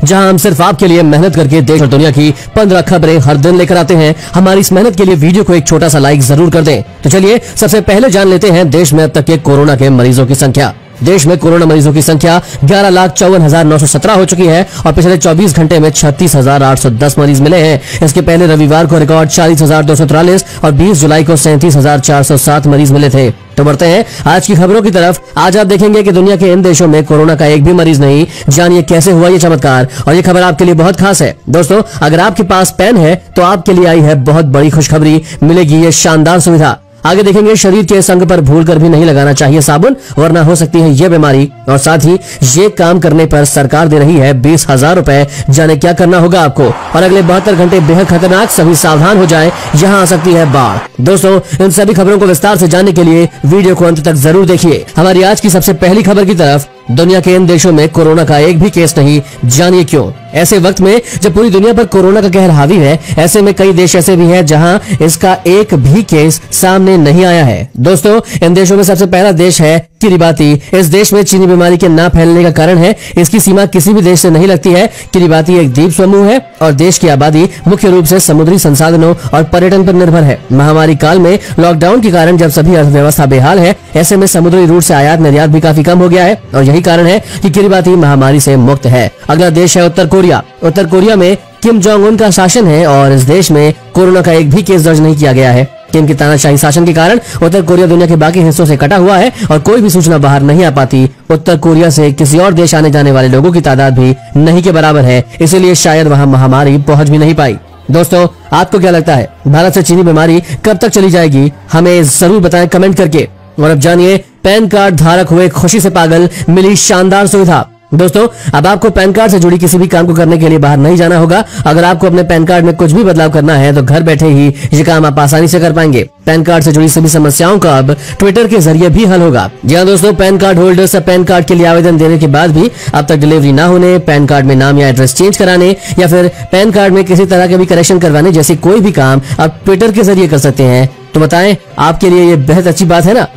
जहां हम सिर्फ आपके लिए मेहनत करके देश और दुनिया की 15 खबरें हर दिन लेकर आते हैं। हमारी इस मेहनत के लिए वीडियो को एक छोटा सा लाइक जरूर कर दें। तो चलिए सबसे पहले जान लेते हैं देश में अब तक के कोरोना के मरीजों की संख्या। देश में कोरोना मरीजों की संख्या 11,54,917 हो चुकी है और पिछले 24 घंटे में 36,810 मरीज मिले हैं। इसके पहले रविवार को रिकॉर्ड 40,243 और 20 जुलाई को 37,407 मरीज मिले थे। तो बढ़ते हैं आज की खबरों की तरफ। आज आप देखेंगे कि दुनिया के इन देशों में कोरोना का एक भी मरीज नहीं। जानिए कैसे हुआ ये चमत्कार, और ये खबर आपके लिए बहुत खास है। दोस्तों, अगर आपके पास पेन है तो आपके लिए आई है बहुत बड़ी खुशखबरी, मिलेगी ये शानदार सुविधा। आगे देखेंगे शरीर के इस अंग पर भूलकर भी नहीं लगाना चाहिए साबुन, वरना हो सकती है ये बीमारी। और साथ ही ये काम करने पर सरकार दे रही है 20,000 रुपए। जाने क्या करना होगा आपको। और अगले 72 घंटे बेहद खतरनाक, सभी सावधान हो जाएं, यहाँ आ सकती है बाढ़। दोस्तों, इन सभी खबरों को विस्तार से जानने के लिए वीडियो को अंत तक जरूर देखिए। हमारी आज की सबसे पहली खबर की तरफ। दुनिया के इन देशों में कोरोना का एक भी केस नहीं, जानिए क्यों। ऐसे वक्त में जब पूरी दुनिया पर कोरोना का कहर हावी है, ऐसे में कई देश ऐसे भी हैं जहां इसका एक भी केस सामने नहीं आया है। दोस्तों, इन देशों में सबसे पहला देश है किरिबाती। इस देश में चीनी बीमारी के ना फैलने का कारण है इसकी सीमा किसी भी देश से नहीं लगती है। किरिबाती एक द्वीप समूह है और देश की आबादी मुख्य रूप से समुद्री संसाधनों और पर्यटन पर निर्भर है। महामारी काल में लॉकडाउन के कारण जब सभी अर्थव्यवस्था बेहाल है, ऐसे में समुद्री रूट से आयात निर्यात भी काफी कम हो गया है और यही कारण है कि किरिबाती महामारी से मुक्त है। अगला देश है उत्तर कोरिया। उत्तर कोरिया में किम जोंग उन का शासन है और इस देश में कोरोना का एक भी केस दर्ज नहीं किया गया है। किम की तानाशाही शासन के कारण उत्तर कोरिया दुनिया के बाकी हिस्सों से कटा हुआ है और कोई भी सूचना बाहर नहीं आ पाती। उत्तर कोरिया से किसी और देश आने जाने वाले लोगों की तादाद भी नहीं के बराबर है, इसीलिए शायद वहां महामारी पहुंच भी नहीं पाई। दोस्तों, आपको क्या लगता है भारत से चीनी बीमारी कब तक चली जाएगी? हमें जरूर बताएं कमेंट करके। और अब जानिए पैन कार्ड धारक हुए खुशी से पागल, मिली शानदार सुविधा। दोस्तों, अब आपको पैन कार्ड से जुड़ी किसी भी काम को करने के लिए बाहर नहीं जाना होगा। अगर आपको अपने पैन कार्ड में कुछ भी बदलाव करना है तो घर बैठे ही ये काम आप आसानी से कर पाएंगे। पैन कार्ड से जुड़ी सभी समस्याओं का अब ट्विटर के जरिए भी हल होगा। जी हाँ दोस्तों, pan card holders pan card के लिए आवेदन देने के बाद भी अब तक डिलीवरी न होने, पैन कार्ड में नाम या एड्रेस चेंज कराने या फिर पैन कार्ड में किसी तरह के भी करेक्शन करवाने जैसे कोई भी काम आप ट्विटर के जरिए कर सकते हैं। तो बताएं, आपके लिए ये बेहद अच्छी बात है ना।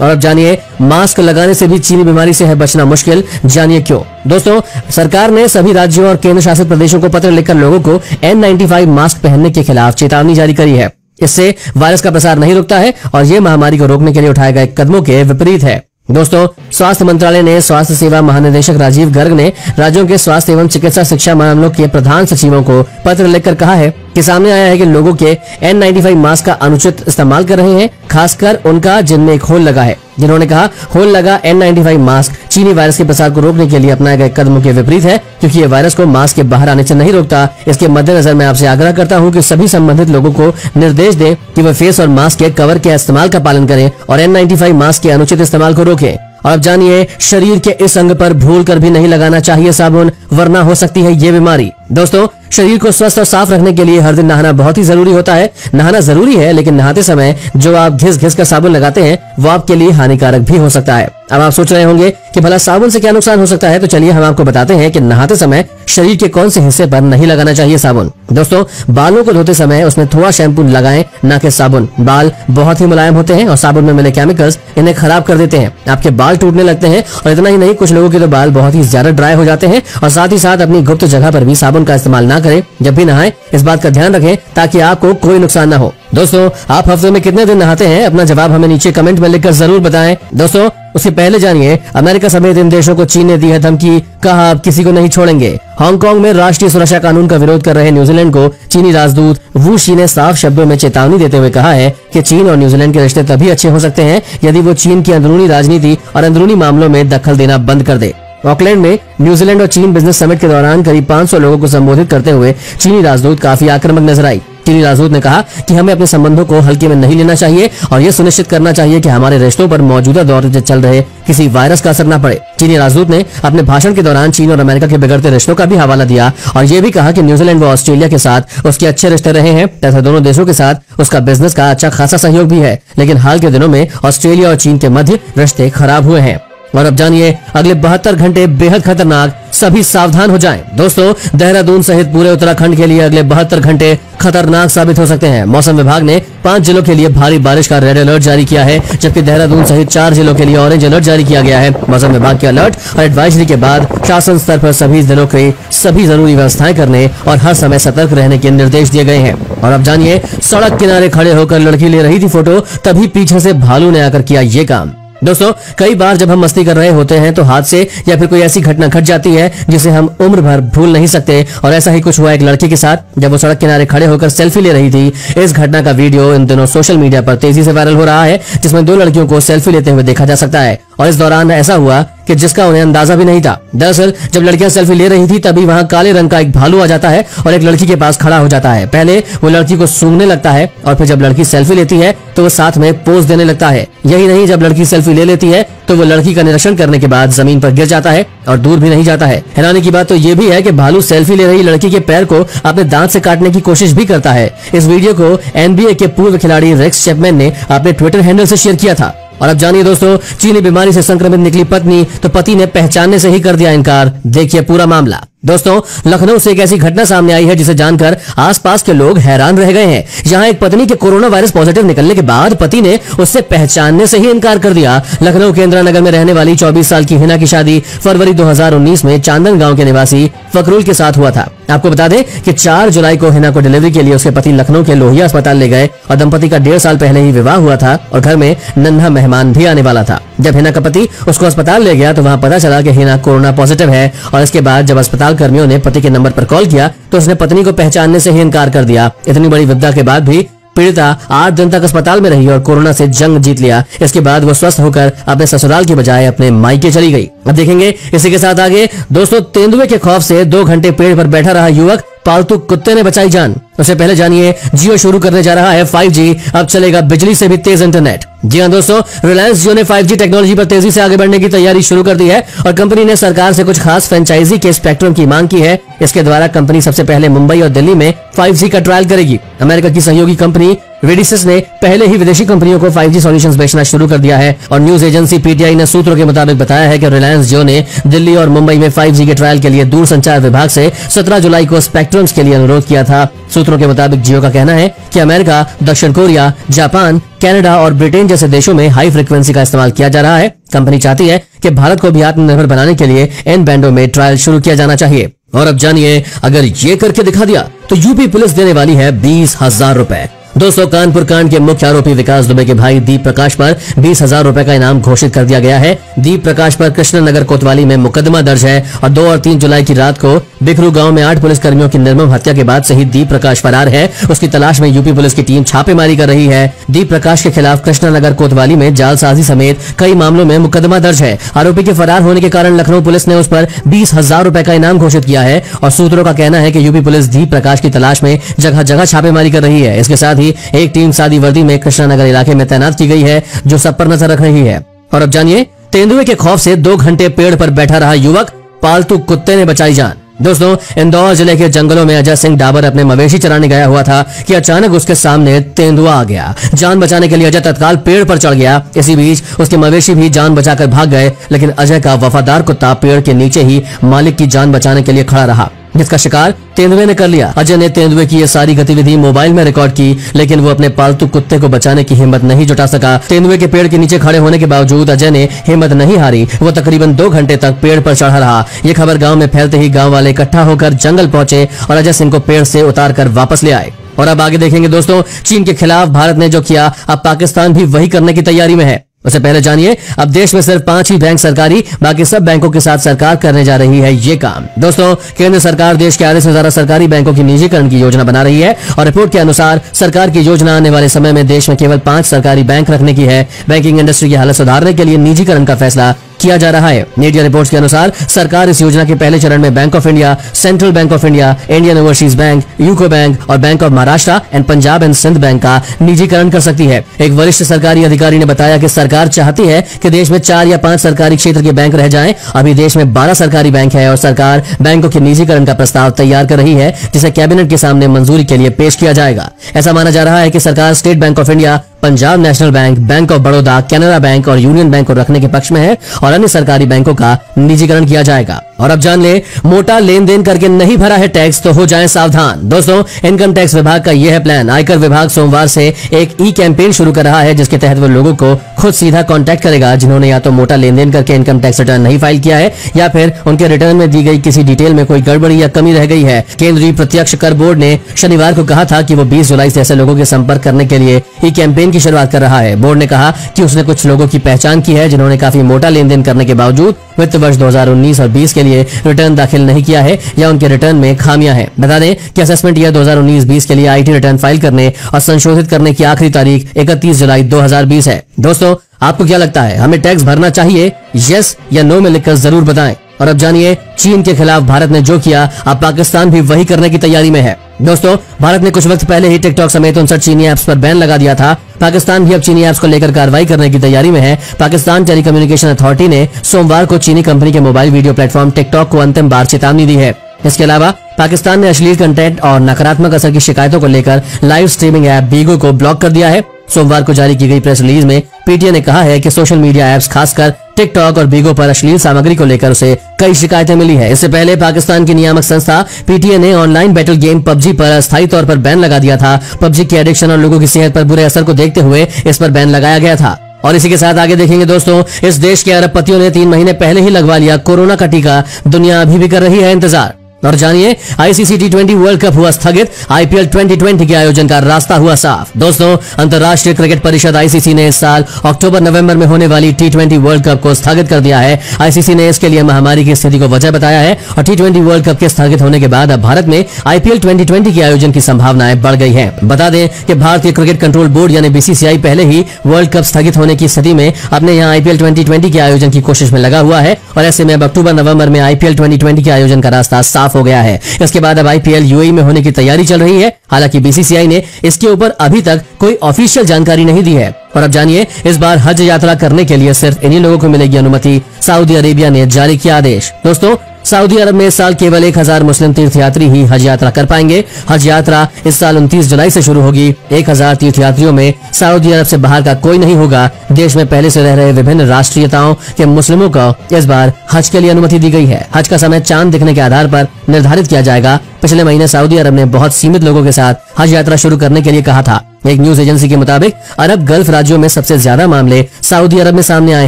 और अब जानिए मास्क लगाने से भी चीनी बीमारी से है बचना मुश्किल, जानिए क्यों। दोस्तों, सरकार ने सभी राज्यों और केंद्र शासित प्रदेशों को पत्र लिखकर लोगों को N95 मास्क पहनने के खिलाफ चेतावनी जारी करी है। इससे वायरस का प्रसार नहीं रुकता है और ये महामारी को रोकने के लिए उठाए गए कदमों के विपरीत है। दोस्तों, स्वास्थ्य मंत्रालय ने स्वास्थ्य सेवा महानिदेशक राजीव गर्ग ने राज्यों के स्वास्थ्य एवं चिकित्सा शिक्षा मामलों के प्रधान सचिवों को पत्र लिखकर कहा है कि सामने आया है कि लोगों के N95 मास्क का अनुचित इस्तेमाल कर रहे हैं, खासकर उनका जिनमें एक होल लगा है। जिन्होंने कहा होल लगा N95 मास्क चीनी वायरस के प्रसार को रोकने के लिए अपनाए गए कदमों के विपरीत है, क्योंकि ये वायरस को मास्क के बाहर आने से नहीं रोकता। इसके मद्देनजर मैं आपसे आग्रह करता हूं कि सभी संबंधित लोगों को निर्देश दें कि वे फेस और मास्क के कवर के इस्तेमाल का पालन करें और N95 मास्क के अनुचित इस्तेमाल को रोकें। और अब जानिए शरीर के इस अंग पर भूल कर भी नहीं लगाना चाहिए साबुन, वरना हो सकती है ये बीमारी। दोस्तों, शरीर को स्वस्थ और साफ रखने के लिए हर दिन नहाना बहुत ही जरूरी होता है। नहाना जरूरी है, लेकिन नहाते समय जो आप घिस घिस कर साबुन लगाते हैं वो आपके लिए हानिकारक भी हो सकता है। अब आप सोच रहे होंगे कि भला साबुन से क्या नुकसान हो सकता है, तो चलिए हम आपको बताते हैं कि नहाते समय शरीर के कौन से हिस्से पर नहीं लगाना चाहिए साबुन। दोस्तों, बालों को धोते समय उसमें थोड़ा शैम्पू लगाएं, ना कि साबुन। बाल बहुत ही मुलायम होते हैं और साबुन में मिले केमिकल्स इन्हें खराब कर देते हैं। आपके बाल टूटने लगते हैं और इतना ही नहीं, कुछ लोगों के तो बाल बहुत ही ज्यादा ड्राई हो जाते हैं। और साथ ही साथ अपनी गुप्त जगह पर भी साबुन का इस्तेमाल ना करें जब भी नहाएं। इस बात का ध्यान रखें ताकि आपको कोई नुकसान ना हो। दोस्तों, आप हफ्ते में कितने दिन नहाते हैं? अपना जवाब हमें नीचे कमेंट में लिखकर जरूर बताएं। दोस्तों, उससे पहले जानिए अमेरिका समेत इन देशों को चीन ने दी है धमकी, कहा अब किसी को नहीं छोड़ेंगे। हांगकांग में राष्ट्रीय सुरक्षा कानून का विरोध कर रहे न्यूजीलैंड को चीनी राजदूत वू शी ने साफ शब्दों में चेतावनी देते हुए कहा है कि चीन और न्यूजीलैंड के रिश्ते तभी अच्छे हो सकते हैं यदि वो चीन की अंदरूनी राजनीति और अंदरूनी मामलों में दखल देना बंद कर दे। ऑकलैंड में न्यूजीलैंड और चीन बिजनेस समिट के दौरान करीब 500 लोगों को संबोधित करते हुए चीनी राजदूत काफी आक्रामक नजर आई। चीनी राजदूत ने कहा कि हमें अपने संबंधों को हल्के में नहीं लेना चाहिए और ये सुनिश्चित करना चाहिए कि हमारे रिश्तों पर मौजूदा दौर से चल रहे किसी वायरस का असर न पड़े। चीनी राजदूत ने अपने भाषण के दौरान चीन और अमेरिका के बिगड़ते रिश्तों का भी हवाला दिया और ये भी कहा कि न्यूजीलैंड व ऑस्ट्रेलिया के साथ उसके अच्छे रिश्ते रहे हैं तथा दोनों देशों के साथ उसका बिजनेस का अच्छा खासा सहयोग भी है, लेकिन हाल के दिनों में ऑस्ट्रेलिया और चीन के मध्य रिश्ते खराब हुए हैं। और अब जानिए अगले 72 घंटे बेहद खतरनाक, सभी सावधान हो जाएं। दोस्तों, देहरादून सहित पूरे उत्तराखंड के लिए अगले 72 घंटे खतरनाक साबित हो सकते हैं। मौसम विभाग ने 5 जिलों के लिए भारी बारिश का रेड अलर्ट जारी किया है, जबकि देहरादून सहित 4 जिलों के लिए ऑरेंज अलर्ट जारी किया गया है। मौसम विभाग के अलर्ट और एडवाइजरी के बाद शासन स्तर पर सभी जिलों के सभी जरूरी व्यवस्थाएं करने और हर समय सतर्क रहने के निर्देश दिए गए हैं। और अब जानिए, सड़क किनारे खड़े होकर लड़की ले रही थी फोटो, तभी पीछे से भालू ने आकर किया ये काम। दोस्तों, कई बार जब हम मस्ती कर रहे होते हैं तो हादसे या फिर कोई ऐसी घटना घट जाती है जिसे हम उम्र भर भूल नहीं सकते, और ऐसा ही कुछ हुआ एक लड़की के साथ जब वो सड़क किनारे खड़े होकर सेल्फी ले रही थी। इस घटना का वीडियो इन दिनों सोशल मीडिया पर तेजी से वायरल हो रहा है, जिसमें 2 लड़कियों को सेल्फी लेते हुए देखा जा सकता है, और इस दौरान ऐसा हुआ कि जिसका उन्हें अंदाजा भी नहीं था। दरअसल जब लड़कियां सेल्फी ले रही थी तभी वहां काले रंग का एक भालू आ जाता है और एक लड़की के पास खड़ा हो जाता है। पहले वो लड़की को सूंघने लगता है और फिर जब लड़की सेल्फी लेती है तो वो साथ में पोज देने लगता है। यही नहीं, जब लड़की सेल्फी ले लेती है तो वो लड़की का निरीक्षण करने के बाद जमीन पर गिर जाता है और दूर भी नहीं जाता है। हैरानी की बात तो ये भी है कि भालू सेल्फी ले रही लड़की के पैर को अपने दांत से काटने की कोशिश भी करता है। इस वीडियो को NBA के पूर्व खिलाड़ी रेक्स चैपमैन ने अपने ट्विटर हैंडल से शेयर किया था। और अब जानिए दोस्तों, चीनी बीमारी से संक्रमित निकली पत्नी तो पति ने पहचानने से ही कर दिया इनकार। देखिए पूरा मामला। दोस्तों, लखनऊ से एक ऐसी घटना सामने आई है जिसे जानकर आसपास के लोग हैरान रह गए हैं। यहाँ एक पत्नी के कोरोना वायरस पॉजिटिव निकलने के बाद पति ने उससे पहचानने से ही इनकार कर दिया। लखनऊ के इंदिरा नगर में रहने वाली 24 साल की हिना की शादी फरवरी 2019 में चांदन गांव के निवासी फकरुल के साथ हुआ था। आपको बता दें कि 4 जुलाई को हिना को डिलीवरी के लिए उसके पति लखनऊ के लोहिया अस्पताल ले गए और दंपति का 1.5 साल पहले ही विवाह हुआ था और घर में नन्हा मेहमान भी आने वाला था। जब हिना का पति उसको अस्पताल ले गया तो वहाँ पता चला कि हिना कोरोना पॉजिटिव है, और इसके बाद जब अस्पताल कर्मियों ने पति के नंबर पर कॉल किया तो उसने पत्नी को पहचानने से ही इनकार कर दिया। इतनी बड़ी विपदा के बाद भी पीड़िता 8 दिन तक अस्पताल में रही और कोरोना से जंग जीत लिया। इसके बाद वो स्वस्थ होकर अपने ससुराल की बजाय अपने मायके चली गई। अब देखेंगे इसी के साथ आगे। दोस्तों, तेंदुए के खौफ से 2 घंटे पेड़ पर बैठा रहा युवक, पालतू कुत्ते ने बचाई जान। उससे पहले जानिए, जियो शुरू करने जा रहा है 5G, अब चलेगा बिजली से भी तेज इंटरनेट। जी हां दोस्तों, रिलायंस जियो ने 5G टेक्नोलॉजी पर तेजी से आगे बढ़ने की तैयारी शुरू कर दी है और कंपनी ने सरकार से कुछ खास फ्रेंचाइजी के स्पेक्ट्रम की मांग की है। इसके द्वारा कंपनी सबसे पहले मुंबई और दिल्ली में 5G का ट्रायल करेगी। अमेरिका की सहयोगी कंपनी रेडिसिस ने पहले ही विदेशी कंपनियों को 5G सॉल्यूशंस बेचना शुरू कर दिया है, और न्यूज एजेंसी PTI ने सूत्रों के मुताबिक बताया है कि रिलायंस जियो ने दिल्ली और मुंबई में 5G के ट्रायल के लिए दूरसंचार विभाग से 17 जुलाई को स्पेक्ट्रम्स के लिए अनुरोध किया था। सूत्रों के मुताबिक जियो का कहना है कि अमेरिका, दक्षिण कोरिया, जापान, कनाडा और ब्रिटेन जैसे देशों में हाई फ्रीक्वेंसी का इस्तेमाल किया जा रहा है। कंपनी चाहती है कि भारत को भी आत्मनिर्भर बनाने के लिए इन बैंडों में ट्रायल शुरू किया जाना चाहिए। और अब जानिए, अगर ये करके दिखा दिया तो यूपी पुलिस देने वाली है 20,000 रुपए। दोस्तों, कानपुर कांड के मुख्य आरोपी विकास दुबे के भाई दीप प्रकाश पर 20,000 रुपए का इनाम घोषित कर दिया गया है। दीप प्रकाश पर कृष्णनगर कोतवाली में मुकदमा दर्ज है और 2 और 3 जुलाई की रात को बिखरू गांव में 8 पुलिस कर्मियों की निर्मम हत्या के बाद से ही दीप प्रकाश फरार है। उसकी तलाश में यूपी पुलिस की टीम छापेमारी कर रही है। दीप प्रकाश के खिलाफ कृष्णनगर कोतवाली में जालसाजी समेत कई मामलों में मुकदमा दर्ज है। आरोपी के फरार होने के कारण लखनऊ पुलिस ने उस पर 20,000 रुपए का इनाम घोषित किया है और सूत्रों का कहना है कि यूपी पुलिस दीप प्रकाश की तलाश में जगह जगह छापेमारी कर रही है। इसके साथ ही एक टीम सादी वर्दी में कृष्णानगर इलाके में तैनात की गई है जो सब पर नजर रख रही है। और अब जानिए, तेंदुए के खौफ से 2 घंटे पेड़ पर बैठा रहा युवक, पालतू कुत्ते ने बचाई जान। दोस्तों, इंदौर जिले के जंगलों में अजय सिंह डाबर अपने मवेशी चराने गया हुआ था कि अचानक उसके सामने तेंदुआ आ गया। जान बचाने के लिए अजय तत्काल पेड़ पर चढ़ गया। इसी बीच उसके मवेशी भी जान बचाकर भाग गए, लेकिन अजय का वफादार कुत्ता पेड़ के नीचे ही मालिक की जान बचाने के लिए खड़ा रहा, जिसका शिकार तेंदुए ने कर लिया। अजय ने तेंदुए की ये सारी गतिविधि मोबाइल में रिकॉर्ड की, लेकिन वो अपने पालतू कुत्ते को बचाने की हिम्मत नहीं जुटा सका। तेंदुए के पेड़ के नीचे खड़े होने के बावजूद अजय ने हिम्मत नहीं हारी। वो तकरीबन 2 घंटे तक पेड़ पर चढ़ा रहा। ये खबर गांव में फैलते ही गांव वाले इकट्ठा होकर जंगल पहुंचे और अजय सिंह को पेड़ से उतार कर वापस ले आए। और अब आगे देखेंगे दोस्तों, चीन के खिलाफ भारत ने जो किया, अब पाकिस्तान भी वही करने की तैयारी में है। उससे पहले जानिए, अब देश में सिर्फ 5 ही बैंक सरकारी, बाकी सब बैंकों के साथ सरकार करने जा रही है ये काम। दोस्तों, केंद्र सरकार देश के आधे से ज्यादा सरकारी बैंकों की निजीकरण की योजना बना रही है और रिपोर्ट के अनुसार सरकार की योजना आने वाले समय में देश में केवल 5 सरकारी बैंक रखने की है। बैंकिंग इंडस्ट्री की हालत सुधारने के लिए निजीकरण का फैसला किया जा रहा है। मीडिया रिपोर्ट्स के अनुसार सरकार इस योजना के पहले चरण में bank of India, central bank of India, Indian overseas bank, UCO bank और bank of Maharashtra and Punjab and Sind bank का निजीकरण कर सकती है। एक वरिष्ठ सरकारी अधिकारी ने बताया कि सरकार चाहती है कि देश में 4 या 5 सरकारी क्षेत्र के बैंक रह जाएं। अभी देश में 12 सरकारी बैंक है और सरकार बैंकों के निजीकरण का प्रस्ताव तैयार कर रही है, जिसे कैबिनेट के सामने मंजूरी के लिए पेश किया जाएगा। ऐसा माना जा रहा है कि सरकार state bank of India, Punjab national bank, bank of Baroda, Canara bank और यूनियन बैंक को रखने के पक्ष में है और अन्य सरकारी बैंकों का निजीकरण किया जाएगा। और अब जान ले, मोटा लेन देन करके नहीं भरा है टैक्स तो हो जाएं सावधान। दोस्तों, इनकम टैक्स विभाग का यह है प्लान। आयकर विभाग सोमवार से एक ई कैंपेन शुरू कर रहा है जिसके तहत वो लोगों को खुद सीधा कांटेक्ट करेगा जिन्होंने या तो मोटा लेन देन करके इनकम टैक्स रिटर्न नहीं फाइल किया है या फिर उनके रिटर्न में दी गई किसी डिटेल में कोई गड़बड़ी या कमी रह गई है। केंद्रीय प्रत्यक्ष कर बोर्ड ने शनिवार को कहा था कि वो 20 जुलाई से ऐसे लोगों के संपर्क करने के लिए ई कैंपेन की शुरुआत कर रहा है। बोर्ड ने कहा कि उसने कुछ लोगों की पहचान की है जिन्होंने काफी मोटा लेन देन करने के बावजूद वित्त वर्ष 2019 और 20 के लिए रिटर्न दाखिल नहीं किया है या उनके रिटर्न में खामियां हैं। बता दें कि असेसमेंट ईयर 2019-20 के लिए आईटी रिटर्न फाइल करने और संशोधित करने की आखिरी तारीख 31 जुलाई 2020 है। दोस्तों, आपको क्या लगता है, हमें टैक्स भरना चाहिए? यस या नो में लिखकर जरूर बताएं। और अब जानिए, चीन के खिलाफ भारत ने जो किया, अब पाकिस्तान भी वही करने की तैयारी में है। दोस्तों, भारत ने कुछ वक्त पहले ही टिकटॉक समेत 59 चीनी ऐप्स पर बैन लगा दिया था। पाकिस्तान भी अब चीनी ऐप्स को लेकर कार्रवाई करने की तैयारी में है। पाकिस्तान टेलीकम्युनिकेशन अथॉरिटी ने सोमवार को चीनी कंपनी के मोबाइल वीडियो प्लेटफॉर्म टिकटॉक को अंतिम बार चेतावनी दी है। इसके अलावा पाकिस्तान ने अश्लील कंटेंट और नकारात्मक असर की शिकायतों को लेकर लाइव स्ट्रीमिंग ऐप बीगो को ब्लॉक कर दिया है। सोमवार को जारी की गई प्रेस रिलीज में पीटीए ने कहा है कि सोशल मीडिया ऐप्स खासकर टिकटॉक और बीगो पर अश्लील सामग्री को लेकर उसे कई शिकायतें मिली है। इससे पहले पाकिस्तान की नियामक संस्था पीटीए ने ऑनलाइन बैटल गेम पबजी पर अस्थायी तौर पर बैन लगा दिया था। पबजी के एडिक्शन और लोगों की सेहत पर बुरे असर को देखते हुए इस पर बैन लगाया गया था। और इसी के साथ आगे देखेंगे दोस्तों, इस देश के अरबपतियों ने 3 महीने पहले ही लगवा लिया कोरोना का टीका, दुनिया अभी भी कर रही है इंतजार। और जानिए, आईसीसी टी20 वर्ल्ड कप हुआ स्थगित, आईपीएल 2020 के आयोजन का रास्ता हुआ साफ। दोस्तों, अंतर्राष्ट्रीय क्रिकेट परिषद आईसीसी ने इस साल अक्टूबर-नवंबर में होने वाली टी20 वर्ल्ड कप को स्थगित कर दिया है। आईसीसी ने इसके लिए महामारी की स्थिति को वजह बताया है और टी20 वर्ल्ड कप के स्थगित होने के बाद अब भारत में आईपीएल 2020 के आयोजन की संभावनाएं बढ़ गई है। बता दें कि भारतीय क्रिकेट कंट्रोल बोर्ड यानी बीसीसीआई पहले ही वर्ल्ड कप स्थगित होने की स्थिति में अपने यहाँ आईपीएल 2020 के आयोजन की कोशिश में लगा हुआ है और ऐसे में अब अक्टूबर-नवंबर में आईपीएल 2020 के आयोजन का रास्ता साफ हो गया है। इसके बाद अब आईपीएल यूएई में होने की तैयारी चल रही है। हालांकि बीसीसीआई ने इसके ऊपर अभी तक कोई ऑफिशियल जानकारी नहीं दी है। और अब जानिए, इस बार हज यात्रा करने के लिए सिर्फ इन्हीं लोगों को मिलेगी अनुमति। सऊदी अरेबिया ने जारी किया आदेश। दोस्तों, सऊदी अरब में इस साल केवल 1000 मुस्लिम तीर्थयात्री ही हज यात्रा कर पाएंगे। हज यात्रा इस साल 29 जुलाई से शुरू होगी। 1000 तीर्थयात्रियों में सऊदी अरब से बाहर का कोई नहीं होगा। देश में पहले से रह रहे विभिन्न राष्ट्रीयताओं के मुस्लिमों को इस बार हज के लिए अनुमति दी गई है। हज का समय चांद दिखने के आधार पर निर्धारित किया जाएगा। पिछले महीने सऊदी अरब ने बहुत सीमित लोगों के साथ हज यात्रा शुरू करने के लिए कहा था। एक न्यूज एजेंसी के मुताबिक अरब गल्फ राज्यों में सबसे ज्यादा मामले सऊदी अरब में सामने आए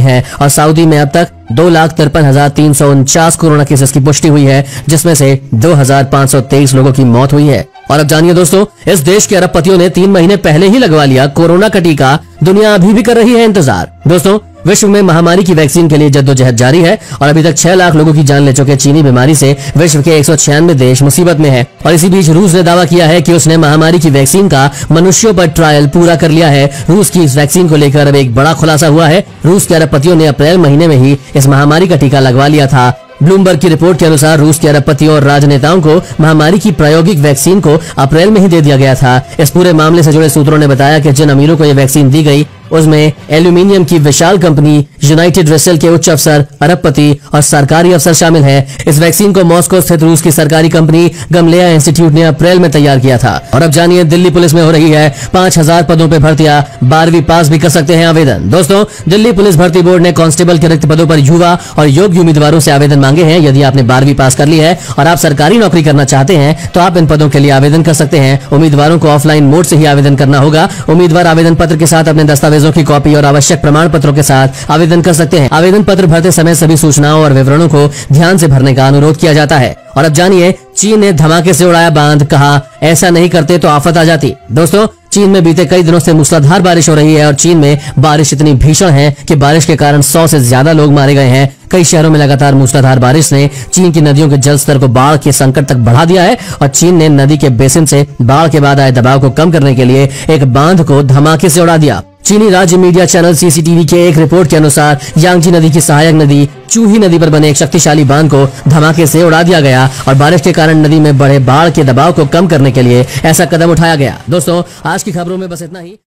हैं और सऊदी में अब तक 2,53,349 कोरोना केसेस की पुष्टि हुई है, जिसमें से 2,523 लोगों की मौत हुई है। और अब जानिए दोस्तों, इस देश के अरबपतियों ने 3 महीने पहले ही लगवा लिया कोरोना का टीका, दुनिया अभी भी कर रही है इंतजार। दोस्तों, विश्व में महामारी की वैक्सीन के लिए जद्दोजहद जारी है और अभी तक 6 लाख लोगों की जान ले चुके चीनी बीमारी से विश्व के 196 देश मुसीबत में है। और इसी बीच रूस ने दावा किया है कि उसने महामारी की वैक्सीन का मनुष्यों पर ट्रायल पूरा कर लिया है। रूस की इस वैक्सीन को लेकर अब एक बड़ा खुलासा हुआ है। रूस के अरबपतियों ने अप्रैल महीने में ही इस महामारी का टीका लगवा लिया था। ब्लूमबर्ग की रिपोर्ट के अनुसार रूस के अरबपतियों और राजनेताओं को महामारी की प्रायोगिक वैक्सीन को अप्रैल में ही दे दिया गया था। इस पूरे मामले से जुड़े सूत्रों ने बताया कि जिन अमीरों को यह वैक्सीन दी गई उसमें एल्यूमिनियम की विशाल कंपनी यूनाइटेड वेसल के उच्च अफसर, अरबपति और सरकारी अफसर शामिल हैं। इस वैक्सीन को मॉस्को स्थित रूस की सरकारी कंपनी गमलेया इंस्टीट्यूट ने अप्रैल में तैयार किया था। और अब जानिए, दिल्ली पुलिस में हो रही है 5000 पदों पे भर्तियां, 12वीं पास भी कर सकते हैं आवेदन। दोस्तों, दिल्ली पुलिस भर्ती बोर्ड ने कांस्टेबल के रिक्त पदों पर युवा और योग्य उम्मीदवारों से आवेदन मांगे हैं। यदि आपने 12वीं पास कर ली है और आप सरकारी नौकरी करना चाहते हैं तो आप इन पदों के लिए आवेदन कर सकते हैं। उम्मीदवारों को ऑफलाइन मोड से ही आवेदन करना होगा। उम्मीदवार आवेदन पत्र के साथ अपने दस्तावेजों की कॉपी और आवश्यक प्रमाण पत्रों के साथ आवेदन कर सकते हैं। आवेदन पत्र भरते समय सभी सूचनाओं और विवरणों को ध्यान से भरने का अनुरोध किया जाता है। और अब जानिए, चीन ने धमाके से उड़ाया बांध, कहा ऐसा नहीं करते तो आफत आ जाती। दोस्तों, चीन में बीते कई दिनों से मूसलाधार बारिश हो रही है और चीन में बारिश इतनी भीषण है कि बारिश के कारण 100 से ज्यादा लोग मारे गए हैं। कई शहरों में लगातार मूसलाधार बारिश ने चीन की नदियों के जल स्तर को बाढ़ के संकट तक बढ़ा दिया है और चीन ने नदी के बेसिन से बाढ़ के बाद आए दबाव को कम करने के लिए एक बांध को धमाके से उड़ा दिया। चीनी राज्य मीडिया चैनल सीसीटीवी के एक रिपोर्ट के अनुसार यांगजी नदी की सहायक नदी चूही नदी पर बने एक शक्तिशाली बांध को धमाके से उड़ा दिया गया और बारिश के कारण नदी में बढ़े बाढ़ के दबाव को कम करने के लिए ऐसा कदम उठाया गया। दोस्तों, आज की खबरों में बस इतना ही।